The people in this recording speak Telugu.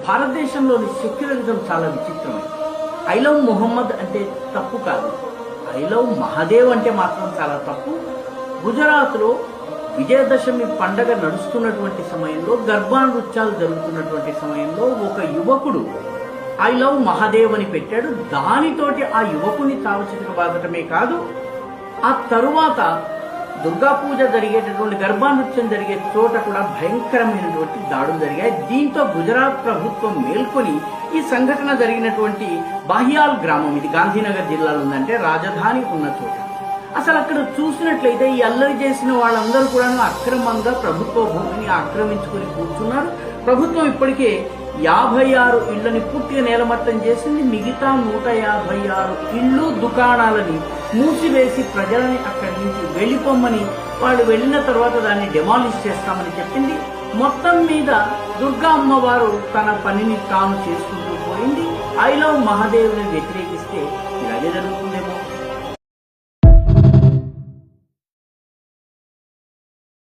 భారతదేశంలోని సెక్యులరిజం చాలా విచిత్రమైంది. ఐ లవ్ మొహమ్మద్ అంటే తప్పు కాదు, ఐ లవ్ మహాదేవ్ అంటే మాత్రం చాలా తప్పు. గుజరాత్లో విజయదశమి పండగ నడుస్తున్నటువంటి సమయంలో, గర్భా నృత్యాలు జరుగుతున్నటువంటి సమయంలో ఒక యువకుడు ఐ లవ్ మహాదేవ్ అని పెట్టాడు. దానితోటి ఆ యువకుని చావుచితక బాధటమే కాదు, ఆ తరువాత దుర్గా పూజ జరిగేటటువంటి గర్భా నృత్యం జరిగే చోట కూడా భయంకరమైనటువంటి దాడులు జరిగాయి. దీంతో గుజరాత్ ప్రభుత్వం మేల్కొని ఈ సంఘటన జరిగినటువంటి బాహియాల్ గ్రామం, ఇది గాంధీనగర్ జిల్లాలో ఉందంటే రాజధాని ఉన్న చోట, అసలు అక్కడ చూసినట్లయితే ఈ అల్లరి చేసిన వాళ్ళందరూ కూడా అక్రమంగా ప్రభుత్వ భూమిని ఆక్రమించుకుని కూర్చున్నారు. ప్రభుత్వం ఇప్పటికే 56 ఇళ్లని పూర్తిగా నేలమట్టం చేసింది. మిగతా 156 ఇళ్ళు, దుకాణాలని మూసివేసి ప్రజలని అక్కడి నుంచి వెళ్ళిపోమ్మని, వాళ్ళు వెళ్ళిన తర్వాత దాన్ని డెమాలిష్ చేస్తామని చెప్పింది. మొత్తం మీద దుర్గా అమ్మవారు తన పనిని తాను చేసుకుంటూ పోయింది. ఐ లవ్ మహాదేవ్ని వ్యతిరేకిస్తే ఇలాగే జరుగుతుంది.